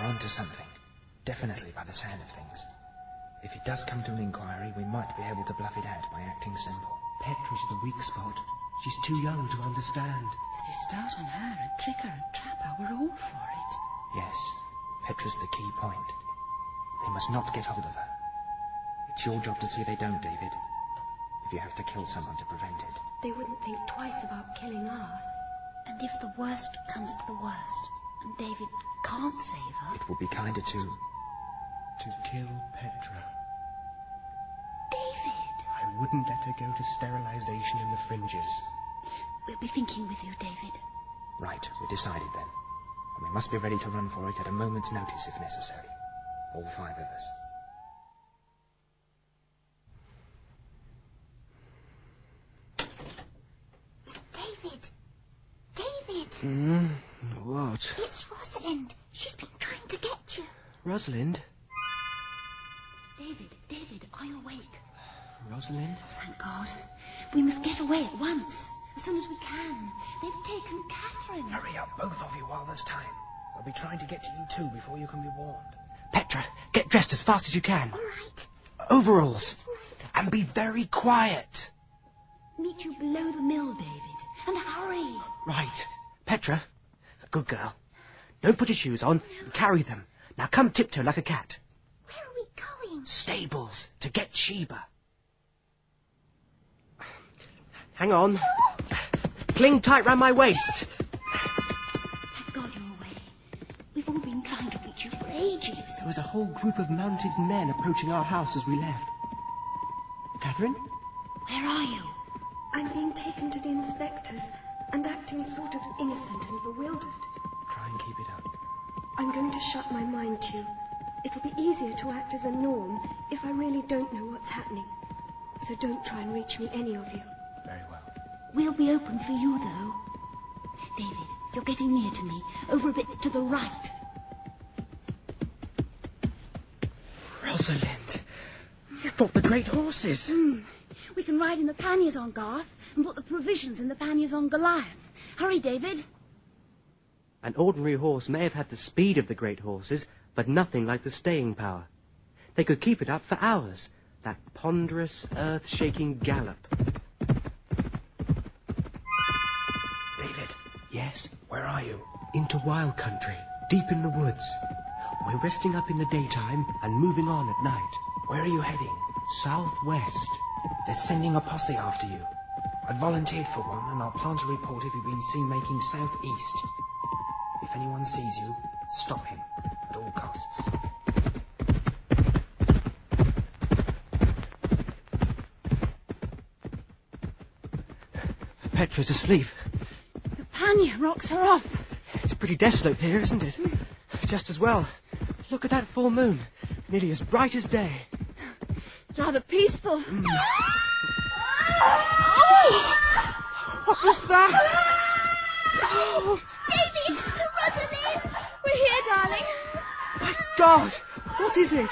We're onto something. Definitely by the sound of things. If it does come to an inquiry, we might be able to bluff it out by acting simple. Petra's the weak spot. She's too young to understand. If they start on her and trick her and trap her, we're all for it. Yes, Petra's the key point. They must not get hold of her. It's your job to see they don't, David. If you have to kill someone to prevent it. They wouldn't think twice about killing us. And if the worst comes to the worst, and David can't save her... It would be kinder to kill Petra. David! I wouldn't let her go to sterilization in the fringes. We'll be thinking with you, David. Right, we're decided then. And we must be ready to run for it at a moment's notice if necessary. All 5 of us. David! What? It's Rosalind. She's been trying to get you. Rosalind? David, are you awake? Rosalind? Oh, thank God. We must get away at once. As soon as we can. They've taken Catherine. Hurry up, both of you, while there's time. They'll be trying to get to you too before you can be warned. Petra, get dressed as fast as you can. All right. Overalls. Right. And be very quiet. Meet you below the mill, David. And hurry. Right. Petra, good girl. Don't put your shoes on. Carry them. Now come tiptoe like a cat. Where are we going? Stables to get Sheba. Hang on. Cling tight round my waist. Thank God you're away. We've all been trying to reach you for ages. There was a whole group of mounted men approaching our house as we left. Catherine? Where are you? I'm being taken to the inspectors and acting sort of innocent and bewildered. Try and keep it up. I'm going to shut my mind to you. It'll be easier to act as a norm if I really don't know what's happening. So don't try and reach me, any of you. Very well. We'll be open for you, though. David, you're getting near to me. Over a bit to the right. Rosalind, you've brought the great horses. We can ride in the panniers on Garth and put the provisions in the panniers on Goliath. Hurry, David. An ordinary horse may have had the speed of the great horses, but nothing like the staying power. They could keep it up for hours, that ponderous, earth-shaking gallop. David, Yes? where are you? Into wild country, deep in the woods. We're resting up in the daytime and moving on at night. Where are you heading? Southwest. They're sending a posse after you. I volunteered for one, and I'll plant a report if you've been seen making southeast. If anyone sees you, stop him at all costs. Petra's asleep. The pannier rocks her off. It's pretty desolate here, isn't it? Just as well. Look at that full moon. Nearly as bright as day. It's rather peaceful. What was that? Oh, David! Rosalind! We're here, darling. my God! What is it? It's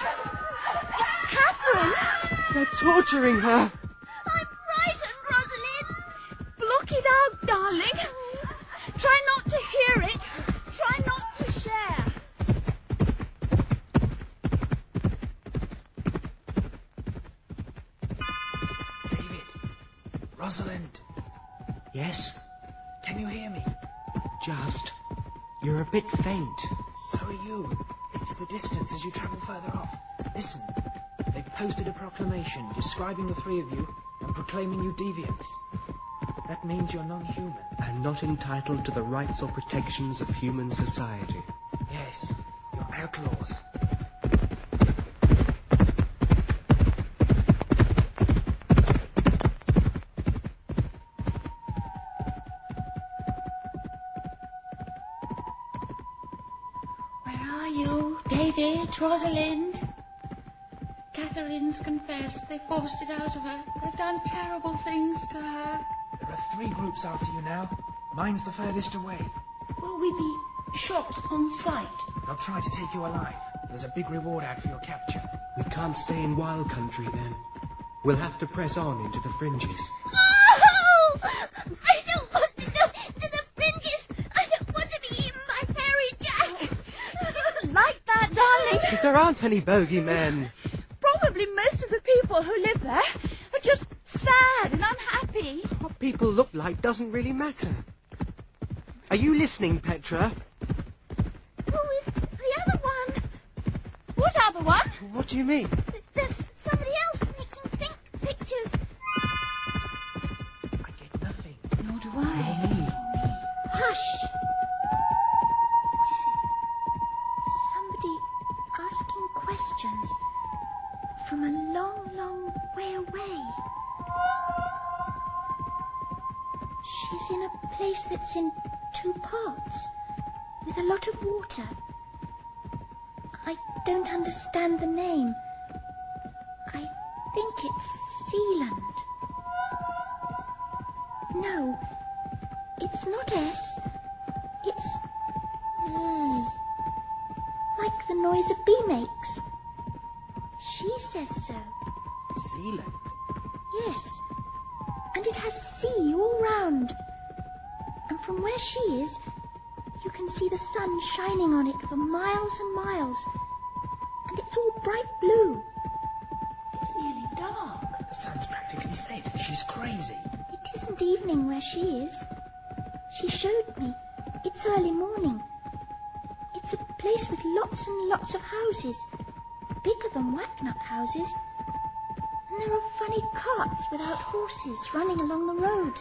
Catherine. They're torturing her. I'm frightened, Rosalind. Block it out, darling. Try not to hear it. Try not to share. David! Rosalind! Yes? Can you hear me? Just. You're a bit faint. So are you. It's the distance as you travel further off. Listen. They've posted a proclamation describing the 3 of you and proclaiming you deviants. That means you're non-human. And not entitled to the rights or protections of human society. Yes, you're outlaws. Where are you, David, Rosalind? Catherine's confessed. They forced it out of her. They've done terrible things to her. There are 3 groups after you now. Mine's the furthest away. Will we be shot on sight? They'll try to take you alive. There's a big reward out for your capture. We can't stay in wild country then. We'll have to press on into the fringes. Oh! I don't want to go to the fringes. I don't want to be eaten by Fairy Jack. It isn't like There aren't any bogeymen. Probably most of the people who live there are just sad and unhappy. What people look like doesn't really matter. Are you listening, Petra? Who is the other one? What other one? What do you mean? There's somebody else making think pictures. I get nothing. Nor do I. Nor me. Hush. What is it? Somebody asking questions from a long, long way away. She's in a place that's in 2 parts, with a lot of water. I don't understand the name. I think it's Sealand. No, it's not S. It's Z. Like the noise a bee makes. She says so. Sealand? Yes. And it has sea all round. And from where she is, you can see the sun shining on it for miles and miles. And it's all bright blue. It's nearly dark. The sun's practically set. She's crazy. It isn't evening where she is. She showed me. It's early morning. It's a place with lots and lots of houses. Bigger than Whacknut houses. And there are funny carts without horses running along the road.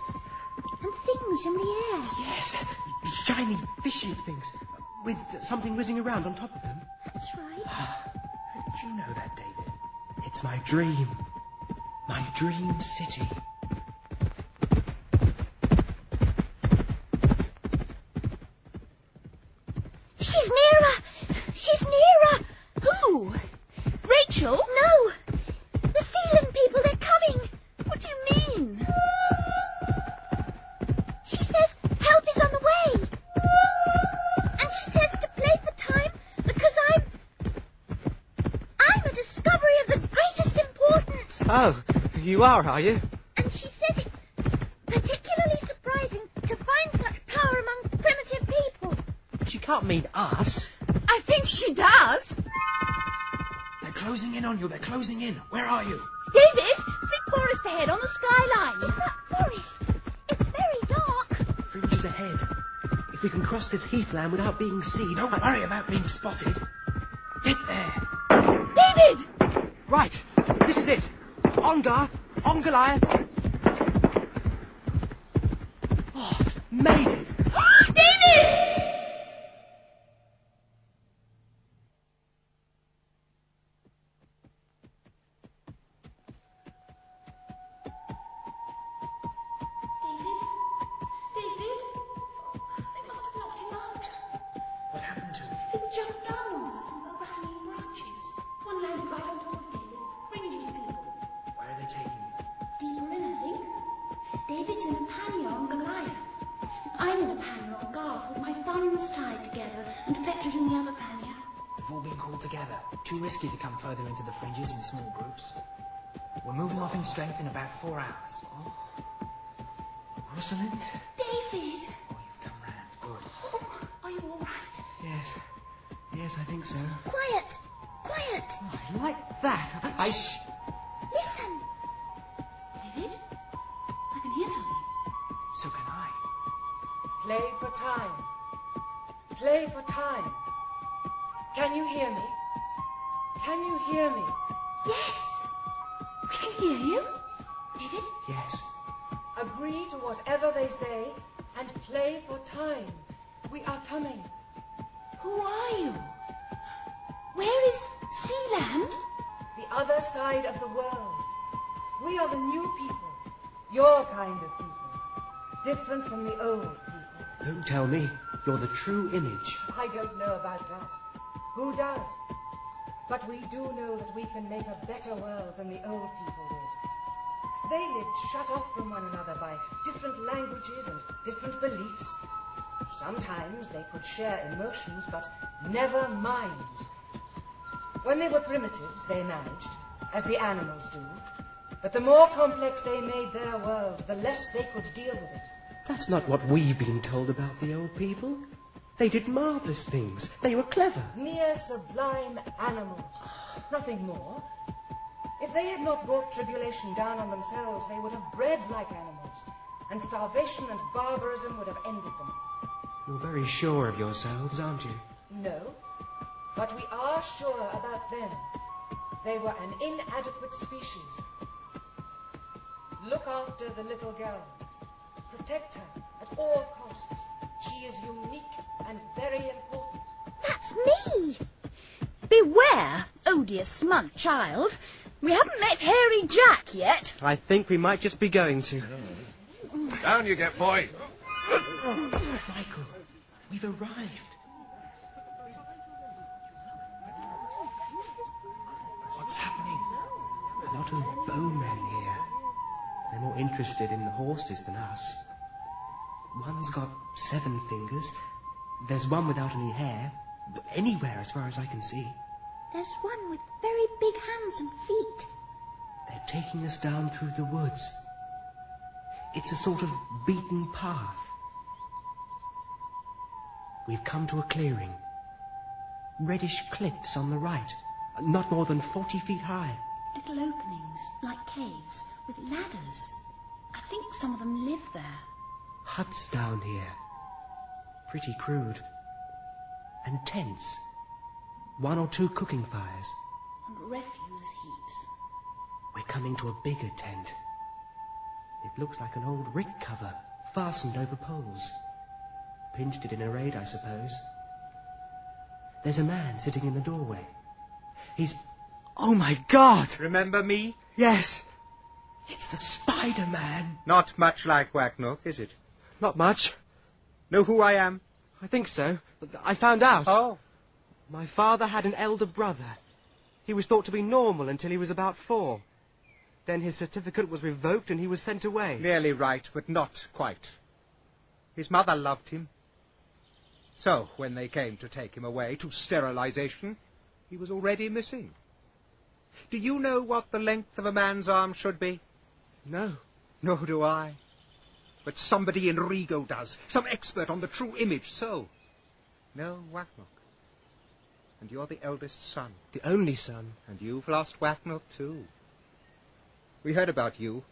And things in the air. Yes, shiny, fishy things, with something whizzing around on top of them. That's right. How did you know that, David? It's my dream. My dream city. She's nearer! She's nearer! Who? Rachel? No! The Sealand people, they're coming! What do you mean? She says help is on the way! And she says to play for time because I'm a discovery of the greatest importance! Oh, you are you? And she says it's particularly surprising to find such power among primitive people. She can't mean us. I think she does. They're closing in on you. They're closing in. Where are you? David, thick forest ahead on the skyline. Is that forest? It's very dark. Fringe is ahead. If we can cross this heathland without being seen... Don't worry about being spotted. Get there. David! Right, this is it. On Garth, on Goliath. Oh, made it. David! David? They must have knocked him out. What happened to him? He jumped down on us some overhanging branches. One landed right on top of David. Fringe's people. Where are they taking you? Deeper in, I think. David's in a pannier on Goliath. I'm in a pannier on Garth with my thumbs tied together, and Petra's in the other pannier. We've all been called together. Too risky to come further into the fringes in small groups. We're moving off in strength in about 4 hours. Rosalind? David! Oh, you've come round. Good. Oh, are you all right? Yes, I think so. Quiet! Quiet! Oh, I like that. Shh! Listen! David? I can hear something. So can I. Play for time. Play for time. Can you hear me? Can you hear me? Yes! We can hear you. David? Yes. Agree to whatever they say and play for time. We are coming. Who are you? Where is Sealand? The other side of the world. We are the new people. Your kind of people. Different from the old people. Don't tell me. You're the true image. I don't know about that. Who does? But we do know that we can make a better world than the old people did. They lived shut off from one another by different languages and different beliefs. Sometimes they could share emotions, but never minds. When they were primitives, they managed, as the animals do. But the more complex they made their world, the less they could deal with it. That's not what we've been told about the old people. They did marvellous things. They were clever. Mere sublime animals. Nothing more. If they had not brought tribulation down on themselves, they would have bred like animals, and starvation and barbarism would have ended them. You're very sure of yourselves, aren't you? No, but we are sure about them. They were an inadequate species. Look after the little girl. Protect her at all costs. She is unique and very important. That's me! Beware, odious smug child. We haven't met Hairy Jack yet. I think we might just be going to. Down you get, boy. Michael, we've arrived. What's happening? A lot of bowmen here. They're more interested in the horses than us. One's got 7 fingers. There's one without any hair. Anywhere, as far as I can see. There's one with very big hands and feet. They're taking us down through the woods. It's a sort of beaten path. We've come to a clearing. Reddish cliffs on the right, not more than 40 feet high. Little openings, like caves, with ladders. I think some of them live there. Huts down here. Pretty crude. And tents. 1 or 2 cooking fires. And refuse heaps. We're coming to a bigger tent. It looks like an old rick cover, fastened over poles. Pinched it in a raid, I suppose. There's a man sitting in the doorway. He's... Oh, my God! Remember me? Yes. It's the Spider-Man. Not much like Wacknock, is it? Not much. Know who I am? I think so. I found out. Oh. My father had an elder brother. He was thought to be normal until he was about 4. Then his certificate was revoked and he was sent away. Nearly right, but not quite. His mother loved him. So, when they came to take him away to sterilization, he was already missing. Do you know what the length of a man's arm should be? No. Nor do I. But somebody in Rigo does. Some expert on the true image, so. No, Wacknock. And you're the eldest son. The only son. And you've lost Wacknock, too. We heard about you.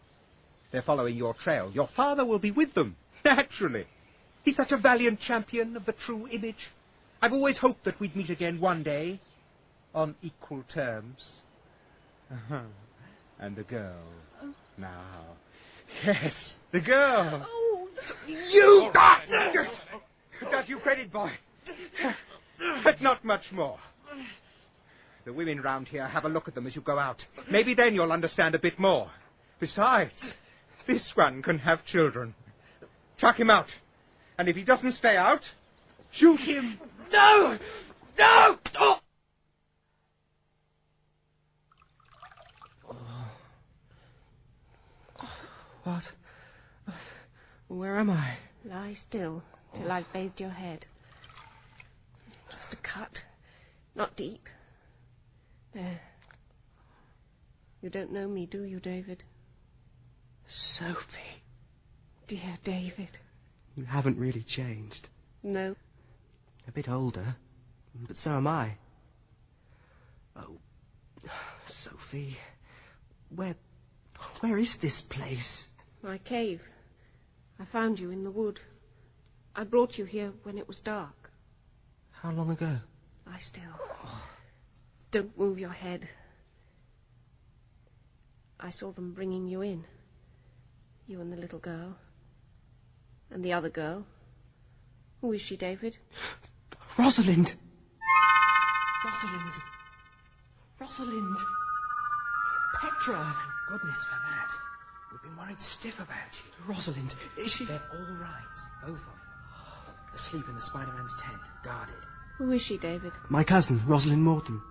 They're following your trail. Your father will be with them, naturally. He's such a valiant champion of the true image. I've always hoped that we'd meet again one day, on equal terms. And the girl. Now. Yes, the girl. Oh, You got it! Does you credit, boy. But not much more. The women round here, have a look at them as you go out. Maybe then you'll understand a bit more. Besides, this one can have children. Chuck him out. And if he doesn't stay out, shoot him. No! No! Oh! What? Where am I? Lie still till I've bathed your head. Just a cut. Not deep. There. You don't know me, do you, David? Sophie. Dear David. You haven't really changed. No. A bit older, but so am I. Oh, Sophie, where is this place? My cave. I found you in the wood. I brought you here when it was dark. How long ago? Lie still. Don't move your head. I saw them bringing you in. You and the little girl. And the other girl. Who is she, David? Rosalind! Rosalind! Rosalind! Petra! Thank goodness for that. We've been worried stiff about you. Rosalind, is she... They're all right, both of them. Asleep in the Spider-Man's tent, guarded. Who is she, David? My cousin, Rosalind Morton.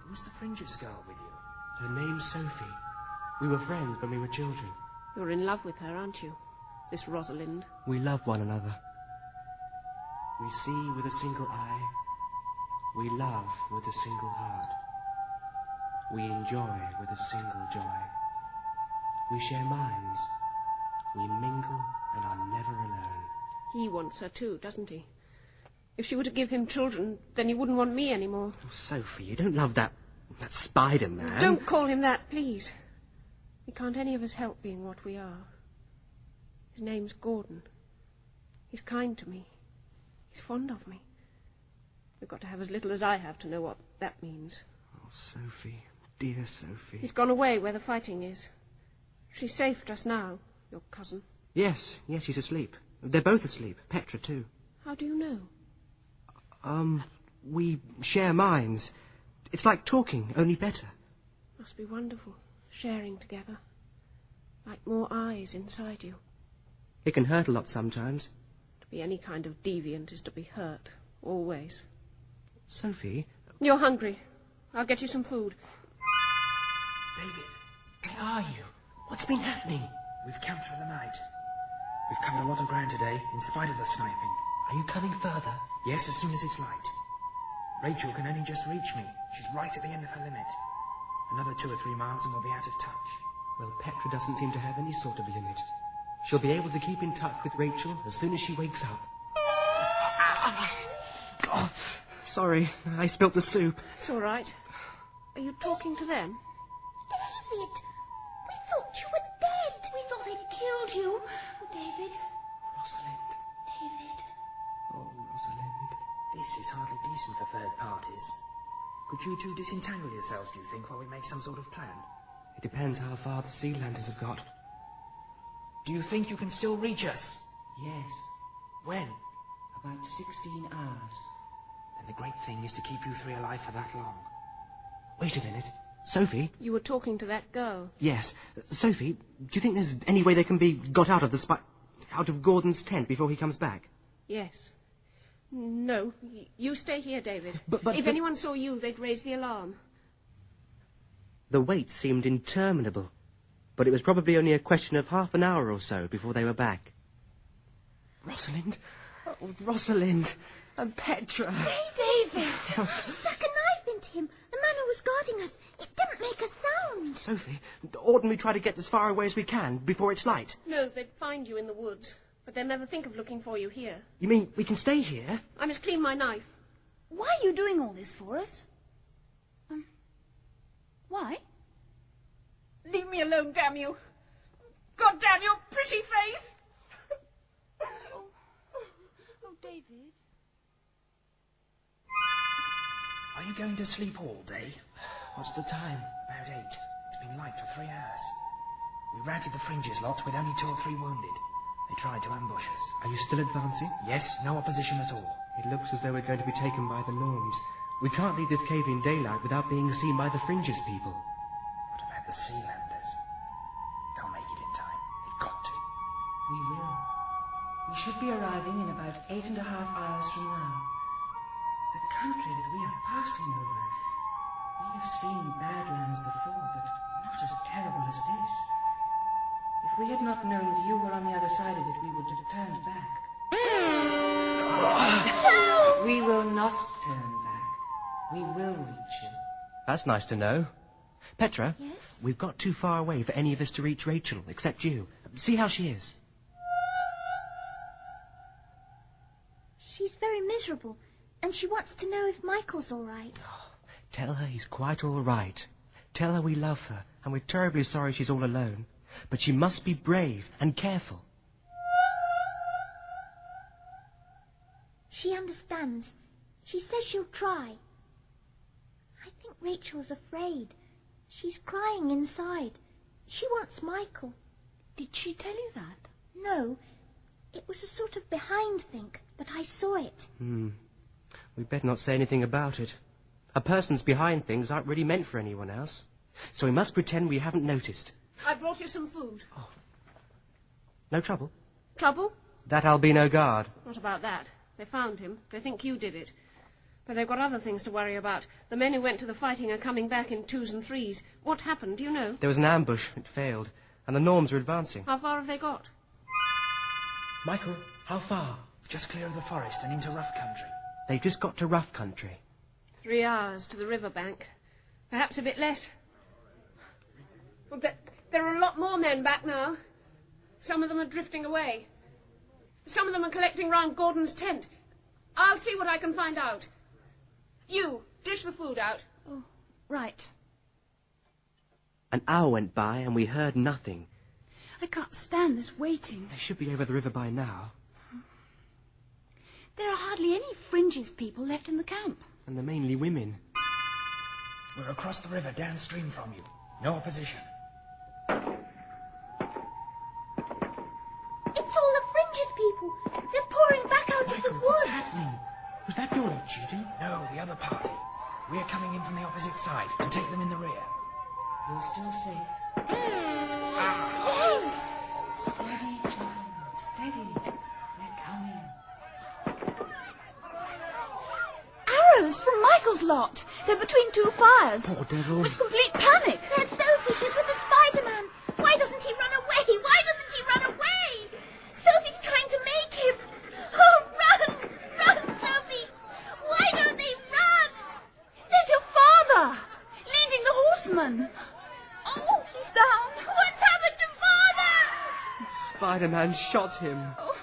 Who's the Fringes girl with you? Her name's Sophie. We were friends when we were children. You're in love with her, aren't you? This Rosalind. We love one another. We see with a single eye. We love with a single heart. We enjoy with a single joy. We share minds. We mingle and are never alone. He wants her too, doesn't he? If she were to give him children, then he wouldn't want me anymore. Oh, Sophie, you don't love that Spider-Man. Don't call him that, please. We can't any of us help being what we are. His name's Gordon. He's kind to me. He's fond of me. We've got to have as little as I have to know what that means. Oh, Sophie, dear Sophie. He's gone away where the fighting is. She's safe just now, your cousin. Yes, she's asleep. They're both asleep. Petra, too. How do you know? We share minds. It's like talking, only better. Must be wonderful, sharing together. Like more eyes inside you. It can hurt a lot sometimes. To be any kind of deviant is to be hurt, always. Sophie? You're hungry. I'll get you some food. David, Where are you? What's been happening? we've camped for the night. We've covered a lot of ground today, in spite of the sniping. Are you coming further? Yes, as soon as it's light. Rachel can only just reach me. She's right at the end of her limit. Another 2 or 3 miles and we'll be out of touch. Well, Petra doesn't seem to have any sort of limit. She'll be able to keep in touch with Rachel as soon as she wakes up. Oh, sorry, I spilt the soup. It's all right. Are you talking to them? David, we thought you were dead. We thought they'd killed you. Oh, David. Rosalind. David. Oh, Rosalind. This is hardly decent for third parties. Could you two disentangle yourselves, do you think, while we make some sort of plan? It depends how far the Sealanders have got. Do you think you can still reach us? Yes, When? about 16 hours. And the great thing is to keep you three alive for that long. Wait a minute. Sophie? You were talking to that girl. Yes. Sophie, do you think there's any way they can be got out of out of Gordon's tent before he comes back? Yes. No, you stay here, David. But if anyone saw you, they'd raise the alarm. The wait seemed interminable, but it was probably only a question of half an hour or so before they were back. Rosalind? Oh, Rosalind! And Petra! Hey, David! I stuck a knife into him. The man who was guarding us. It didn't make a sound. Sophie, oughtn't we try to get as far away as we can before it's light? No, they'd find you in the woods, but they'll never think of looking for you here. You mean we can stay here? I must clean my knife. Why are you doing all this for us? Why? Leave me alone, damn you. God damn your pretty face. Oh, David. Are you going to sleep all day? What's the time? About 8. It's been light for 3 hours. We routed the fringes lot with only 2 or 3 wounded. They tried to ambush us. Are you still advancing? Yes, no opposition at all. It looks as though we're going to be taken by the Norms. We can't leave this cave in daylight without being seen by the Fringes people. What about the Sealanders? They'll make it in time. They've got to. We will. We should be arriving in about 8.5 hours from now. The country that we are passing over. We have seen Badlands before, but not as terrible as this. If we had not known that you were on the other side of it, we would have turned back. We will not turn back. We will reach you. That's nice to know. Petra? Yes? We've got too far away for any of us to reach Rachel, except you. See how she is. She's very miserable, and she wants to know if Michael's all right. Tell her he's quite all right. Tell her we love her, and we're terribly sorry she's all alone. But she must be brave and careful. She understands. She says she'll try. I think Rachel's afraid. She's crying inside. She wants Michael. Did she tell you that? No, it was a sort of behind think, but I saw it. We'd better not say anything about it. A person's behind things aren't really meant for anyone else. So we must pretend we haven't noticed. I brought you some food. No trouble? Trouble? That albino guard. Not about that. They found him. They think you did it. But they've got other things to worry about. The men who went to the fighting are coming back in 2s and 3s. What happened? Do you know? There was an ambush. It failed. And the Norms are advancing. How far have they got? Michael, how far? Just clear of the forest and into rough country. They've just got to rough country. 3 hours to the riverbank. Perhaps a bit less. Well, there are a lot more men back now. Some of them are drifting away. Some of them are collecting round Gordon's tent. I'll see what I can find out. You, dish the food out. Oh, right. An hour went by and we heard nothing. I can't stand this waiting. They should be over the river by now. There are hardly any Fringes people left in the camp. And they're mainly women. We're across the river downstream from you. No opposition. It's all the Fringes people. They're pouring back out of the Michael, woods. what's happening? Was that your lot, Judy? No, the other party. We're coming in from the opposite side and take them in the rear. You're still safe. Steady, child. Steady. They're coming. Arrows from Michael's lot. They're between two fires. Poor devils. It's complete panic. They're Sophie. With the Spider-Man. Why doesn't he run away? Why doesn't he run away? Sophie's trying to make him. Oh, run! Run, Sophie! Why don't they run? There's your father, leading the horsemen. Oh, he's down. What's happened to Father? Spider-Man shot him. Oh,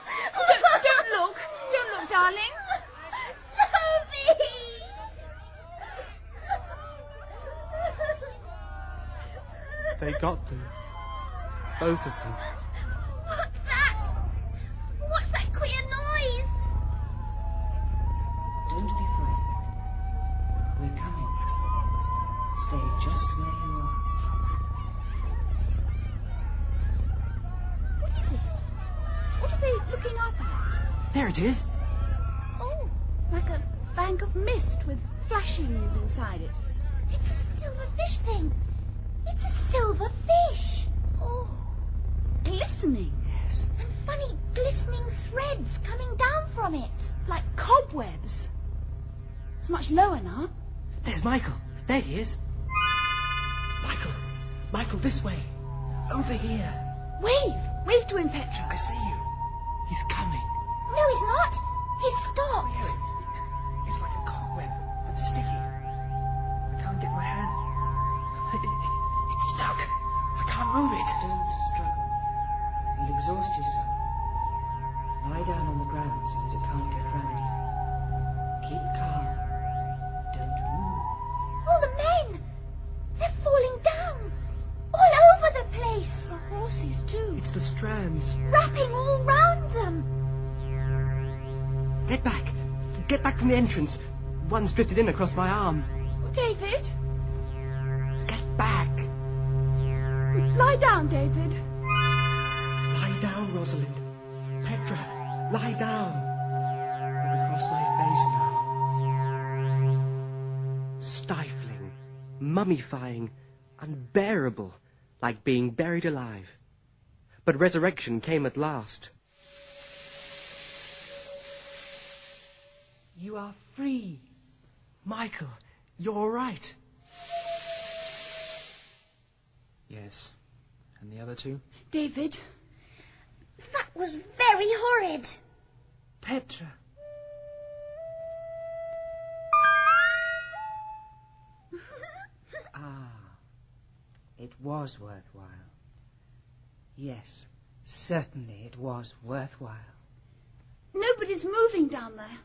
don't look. Don't look, darling. Sophie! They got them. Both of them. What's that? What's that queer noise? Don't be frightened. We're coming. Stay just where you are. What is it? What are they looking up at? There it is. Oh, like a bank of mist with flashings inside it. It's a silverfish thing. It's a silverfish. Oh, glistening. Yes. And funny glistening threads coming down from it. Like cobwebs. It's much lower now. There's Michael. There he is. Michael, this way. Over here. Wave to him, Petra. I see you. He's coming. No, he's not. He's stopped. Where is it? It's like a cobweb, but sticky. I can't get my hand. It's stuck. I can't move it. Don't struggle. You'll exhaust yourself. Lie down on the ground so that it can't get round you. Keep calm. Don't move. All the men. They're falling down. All over the place. The horses, too. It's the strands. Wrapping all round them. Get back. Get back from the entrance. One's drifted in across my arm. David? Get back. Lie down, David. Lie down, Rosalind. Petra, lie down. You're across my face now. Stifling, mummifying, unbearable, like being buried alive. But resurrection came at last. You are free. Michael, you're all right. Yes. And the other two? David. That was very horrid. Petra. It was worthwhile. Yes, certainly it was worthwhile. Nobody's moving down there.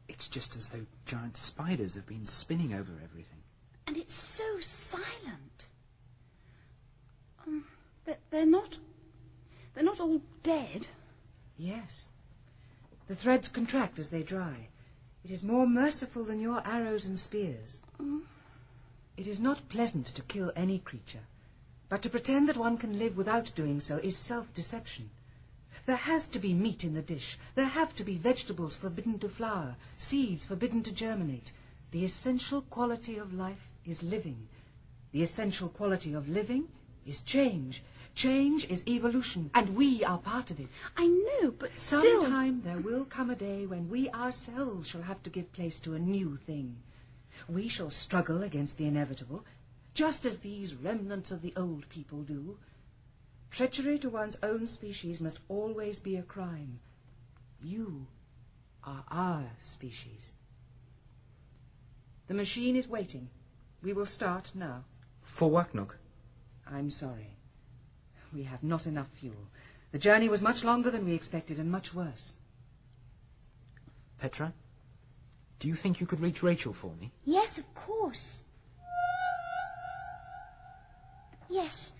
It's just as though giant spiders have been spinning over everything. And it's so silent. They're not all dead. Yes. The threads contract as they dry. It is more merciful than your arrows and spears. It is not pleasant to kill any creature, but to pretend that one can live without doing so is self-deception. There has to be meat in the dish. There have to be vegetables forbidden to flower, seeds forbidden to germinate. The essential quality of life is living. The essential quality of living is change. Change is evolution, and we are part of it. I know, but still... Sometime there will come a day when we ourselves shall have to give place to a new thing. We shall struggle against the inevitable, just as these remnants of the old people do. Treachery to one's own species must always be a crime. You are our species. The machine is waiting. We will start now. For what, Nook? I'm sorry. We have not enough fuel. The journey was much longer than we expected and much worse. Petra, Do you think you could reach Rachel for me? Yes, of course. Yes,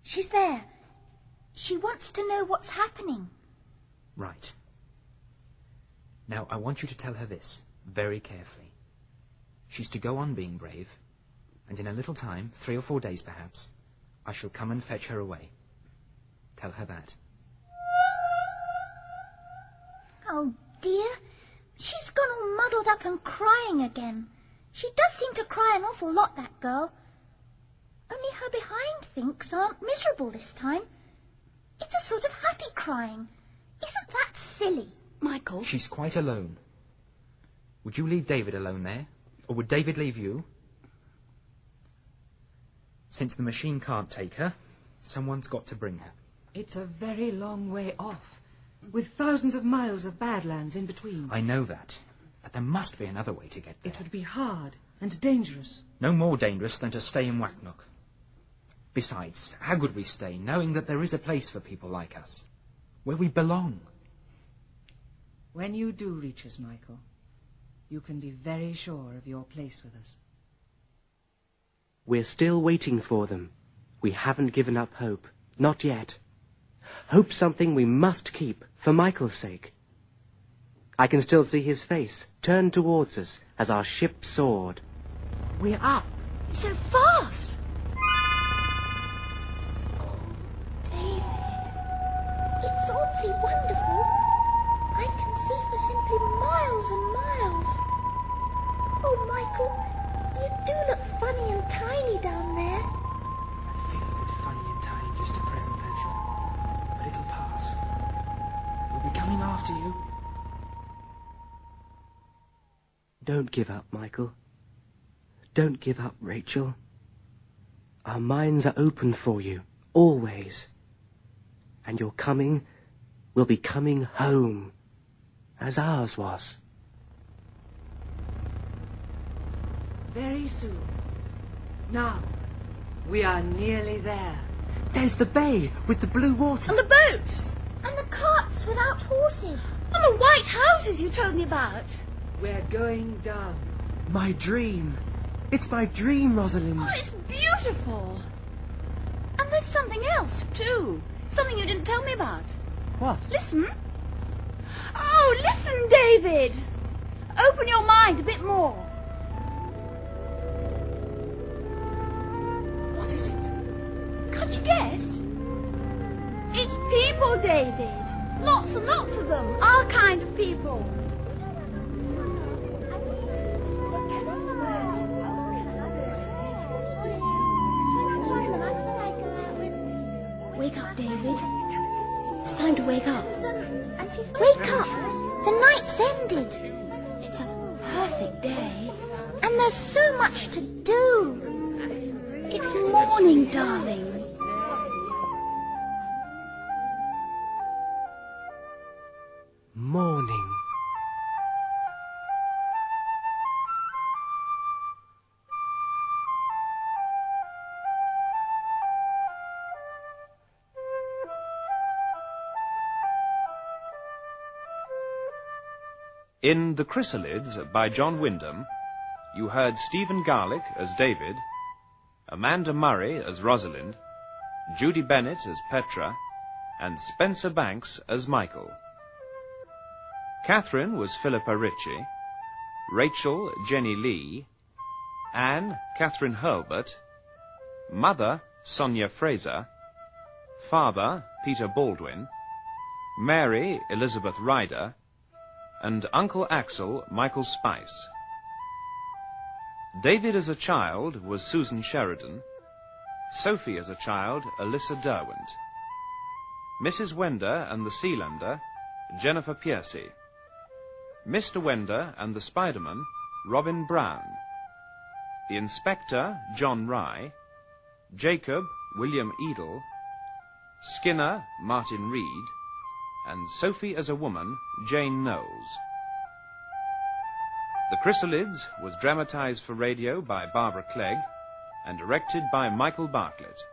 she's there. She wants to know what's happening. Right. Now, I want you to tell her this, very carefully. She's to go on being brave, and in a little time, 3 or 4 days perhaps, I shall come and fetch her away. Tell her that. Oh, dear. She's gone all muddled up and crying again. She does seem to cry an awful lot, that girl. Only her behind thinks aren't miserable this time. It's a sort of happy crying. Isn't that silly? Michael? She's quite alone. Would you leave David alone there? Or would David leave you? Since the machine can't take her, someone's got to bring her. It's a very long way off, with thousands of miles of badlands in between. I know that, but there must be another way to get there. It would be hard and dangerous. No more dangerous than to stay in Wacknock. Besides, how could we stay, knowing that there is a place for people like us, where we belong? When you do reach us, Michael, you can be very sure of your place with us. We're still waiting for them. We haven't given up hope. Not yet. Hope's something we must keep, for Michael's sake. I can still see his face, turned towards us, as our ship soared. We're up. So fast. David, it's awfully wonderful. I can see for simply miles and miles. Oh, Michael, you do look funny and tiny down there. I feel a bit funny and tiny just at present, Petra. But it'll pass. We'll be coming after you. Don't give up, Michael. Don't give up, Rachel. Our minds are open for you, always. And your coming will be coming home, as ours was. Very soon. Now, we are nearly there. There's the bay with the blue water. And the boats. And the carts without horses. And the white houses you told me about. We're going down. My dream. It's my dream, Rosalind. Oh, it's beautiful. And there's something else, too. Something you didn't tell me about. What? Listen. Oh, listen, David. Open your mind a bit more. What is it? Can't you guess? It's people, David. Lots and lots of them. Our kind of people. Wake up, David. It's time to wake up. Wake up! The night's ended. It's a perfect day. And there's so much to do. It's morning, darling. Morning. In The Chrysalids by John Wyndham, you heard Stephen Garlick as David, Amanda Murray as Rosalind, Judy Bennett as Petra, and Spencer Banks as Michael. Catherine was Philippa Ritchie, Rachel Jenny Lee, Anne Catherine Hurlbert, Mother Sonia Fraser, Father Peter Baldwin, Mary Elizabeth Ryder, and Uncle Axel Michael Spice. David as a child was Susan Sheridan, Sophie as a child Alyssa Derwent, Mrs. Wender and the Sealander Jennifer Piercy, Mr. Wender and the Spiderman Robin Brown, the Inspector John Rye, Jacob William Edel, Skinner Martin Reed, and Sophie as a woman, Jane Knowles. The Chrysalids was dramatized for radio by Barbara Clegg and directed by Michael Bartlett.